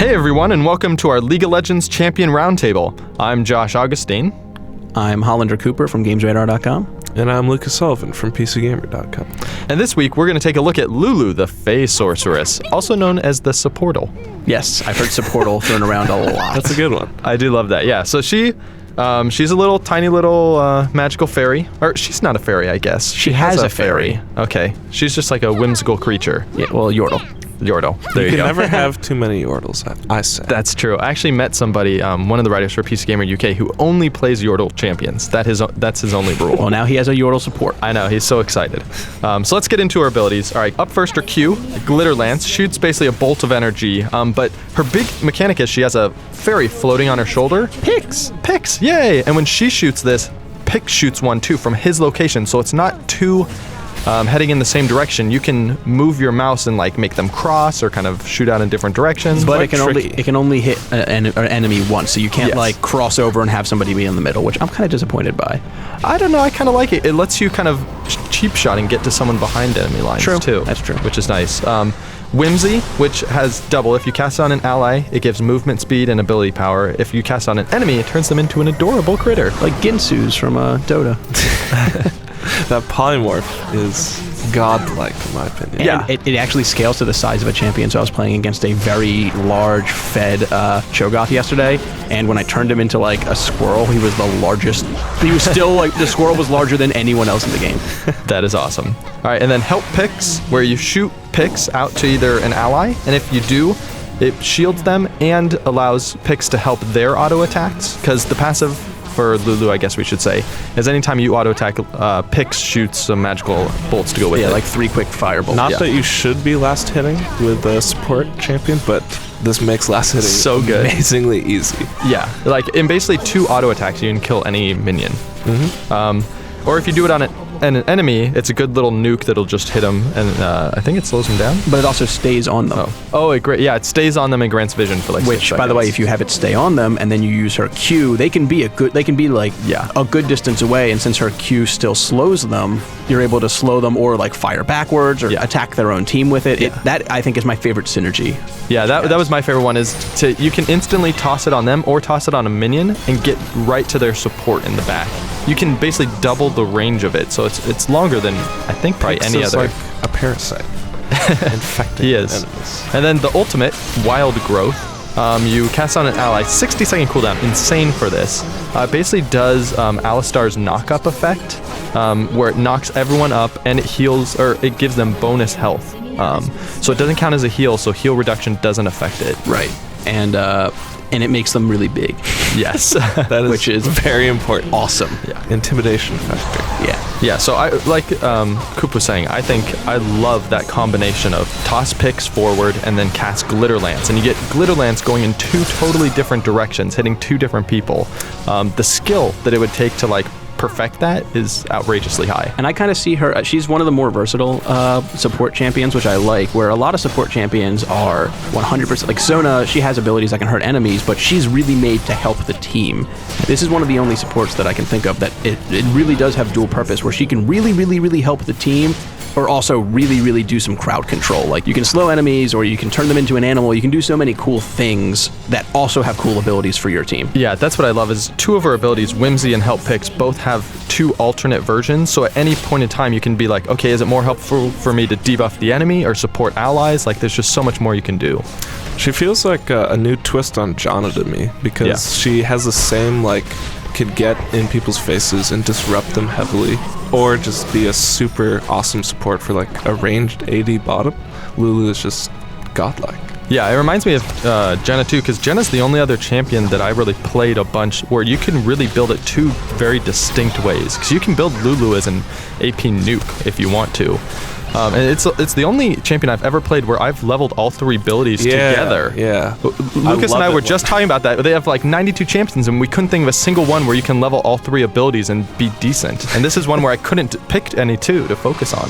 Hey everyone, and welcome to our League of Legends Champion Roundtable. I'm Josh Augustine. I'm Hollander Cooper from GamesRadar.com. And I'm Lucas Sullivan from PCGamer.com. And this week, we're going to take a look at Lulu, the Fey Sorceress, also known as the Supportal. Yes, I've heard Supportal thrown around a lot. That's a good one. I do love that, yeah. So she's a tiny little magical fairy. Or she's not a fairy, I guess. She has a fairy. Okay. She's just like a whimsical creature. Yeah, well, Yordle. There you You go. can never have too many Yordles, I say. That's true. I actually met somebody, one of the writers for PC Gamer UK, who only plays Yordle champions. That's his only rule. Well, now he has a Yordle support. I know, he's so excited. So let's get into her abilities. All right, up first are Q, Glitter Lance, shoots basically a bolt of energy, but her big mechanic is she has a fairy floating on her shoulder. Pix, yay! And when she shoots this, Pix shoots one too from his location, so it's not too heading in the same direction. You can move your mouse and like make them cross or kind of shoot out in different directions. But it can only hit an enemy once, so you can't like cross over and have somebody be in the middle, which I'm kind of disappointed by. I don't know, I kind of like it. It lets you kind of cheap shot and get to someone behind enemy lines too. That's true. Which is nice. Whimsy, which has double. If you cast it on an ally, it gives movement speed and ability power. If you cast it on an enemy, it turns them into an adorable critter. Like Ginsu's from Dota. That polymorph is godlike, in my opinion. Yeah, it actually scales to the size of a champion. So I was playing against a very large fed Cho'Gath yesterday, and when I turned him into like a squirrel, he was the largest. He was still like, the squirrel was larger than anyone else in the game. That is awesome. All right, and then Help Pix, where you shoot Pix out to either an ally, and if you do, it shields them and allows Pix to help their auto attacks, because the passive for Lulu, I guess we should say, is anytime you auto attack, Pix shoots some magical bolts to go with it. Yeah, like 3 quick fire bolts. Not that you should be last hitting with a support champion, but this makes last hitting so good, amazingly easy. Yeah, like in basically 2 auto attacks, you can kill any minion. Or if you do it on an enemy, it's a good little nuke that'll just hit them, and I think it slows them down. But it also stays on them. It stays on them and grants vision for like 6 Which, by the seconds. way, if you have it stay on them and then you use her Q, they can be a good distance away, and since her Q still slows them, you're able to slow them or like fire backwards or attack their own team with it. That I think is my favorite synergy. Yeah, that was my favorite one, is you can instantly toss it on them or toss it on a minion and get right to their support in the back. You can basically double the range of it, so it's longer than I think probably any other. Like a parasite. Infecting He is. enemies. And then the ultimate, Wild Growth. You cast on an ally, 60-second cooldown, insane for this. Basically does Alistar's knock-up effect, where it knocks everyone up and it heals, or it gives them bonus health. So it doesn't count as a heal, so heal reduction doesn't affect it. Right. And it makes them really big. Yes. Which is very important. Awesome. Yeah. Intimidation factor. Yeah, so I like Coop was saying, I think I love that combination of toss Pix forward and then cast Glitter Lance, and you get Glitter Lance going in 2 totally different directions, hitting 2 different people. The skill that it would take to like perfect that is outrageously high. And I kind of see her, she's one of the more versatile support champions, which I like, where a lot of support champions are 100%, like Sona, she has abilities that can hurt enemies, but she's really made to help the team. This is one of the only supports that I can think of that it really does have dual purpose, where she can really, really, really help the team, or also really, really do some crowd control. Like you can slow enemies, or you can turn them into an animal. You can do so many cool things that also have cool abilities for your team. Yeah, that's what I love, is 2 of her abilities, Whimsy and Help Pix, both have 2 alternate versions. So at any point in time, you can be like, okay, is it more helpful for me to debuff the enemy or support allies? Like there's just so much more you can do. She feels like a new twist on Janna to me, because she has the same, like, could get in people's faces and disrupt them heavily, or just be a super awesome support for like a ranged AD bottom. Lulu is just godlike. Yeah, it reminds me of Jenna too, because Jenna's the only other champion that I really played a bunch where you can really build it 2 very distinct ways. Because you can build Lulu as an AP nuke if you want to. And it's the only champion I've ever played where I've leveled all 3 abilities together. Yeah. Lucas and I were just talking about that. They have like 92 champions, and we couldn't think of a single one where you can level all 3 abilities and be decent. And this is one where I couldn't pick any 2 to focus on.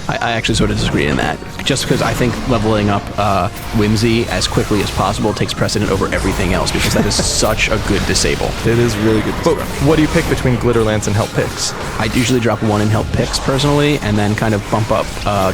I actually sort of disagree in that. Just because I think leveling up Whimsy as quickly as possible takes precedent over everything else, because that is such a good disable. It is really good. But what do you pick between Glitter Lance and Help Picks? I usually drop one in Help Picks personally, and then kind of bump up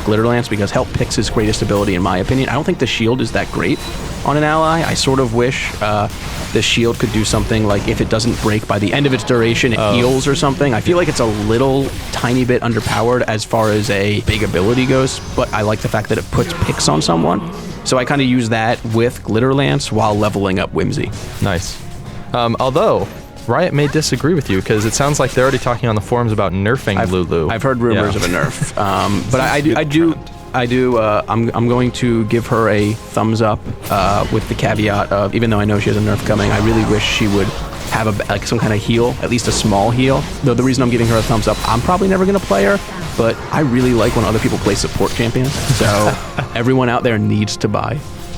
Glitter Lance, because Help Picks' his greatest ability, in my opinion. I don't think the shield is that great on an ally. I sort of wish the shield could do something like, if it doesn't break by the end of its duration, it heals or something. I feel like it's a little tiny bit underpowered as far as a big ability goes, but I like the fact that it puts picks on someone. So I kind of use that with Glitter Lance while leveling up Whimsy. Nice. Although Riot may disagree with you, because it sounds like they're already talking on the forums about nerfing Lulu. I've heard rumors of a nerf, but I'm going to give her a thumbs up with the caveat of, even though I know she has a nerf coming, I really wish she would have like some kind of heal, at least a small heal. Though the reason I'm giving her a thumbs up, I'm probably never going to play her, but I really like when other people play support champions. So everyone out there needs to buy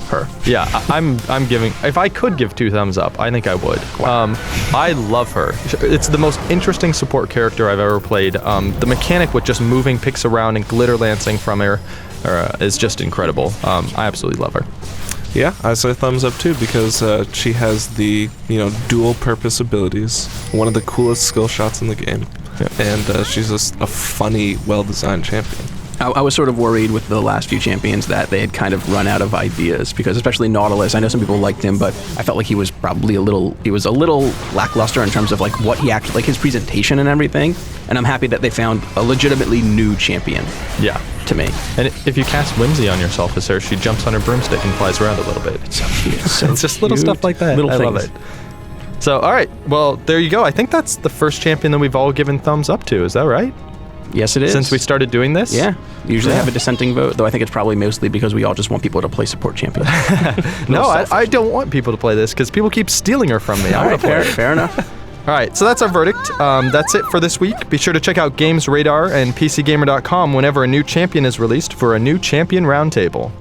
her. Yeah, I'm giving, if I could give 2 thumbs up, I think I would. Wow. I love her. It's the most interesting support character I've ever played. The mechanic with just moving picks around and glitter lancing from her is just incredible. I absolutely love her. Yeah, I say thumbs up too, because she has the dual purpose abilities, one of the coolest skill shots in the game, and she's just a funny, well-designed champion. I was sort of worried with the last few champions that they had kind of run out of ideas, because especially Nautilus, I know some people liked him, but I felt like he was probably a little lackluster in terms of like what he actually, like his presentation and everything. And I'm happy that they found a legitimately new champion. Yeah. To me. And if you cast Whimsy on yourself as her, she jumps on her broomstick and flies around a little bit. It's so cute. It's just little stuff like that. I love it. So, all right. Well, there you go. I think that's the first champion that we've all given thumbs up to. Is that right? Yes, it is. Since we started doing this? Yeah. Usually have a dissenting vote, though I think it's probably mostly because we all just want people to play support champions. No, I don't want people to play this, because people keep stealing her from me. All right, fair enough. All right, so that's our verdict. That's it for this week. Be sure to check out Games Radar and PCGamer.com whenever a new champion is released for a new champion roundtable.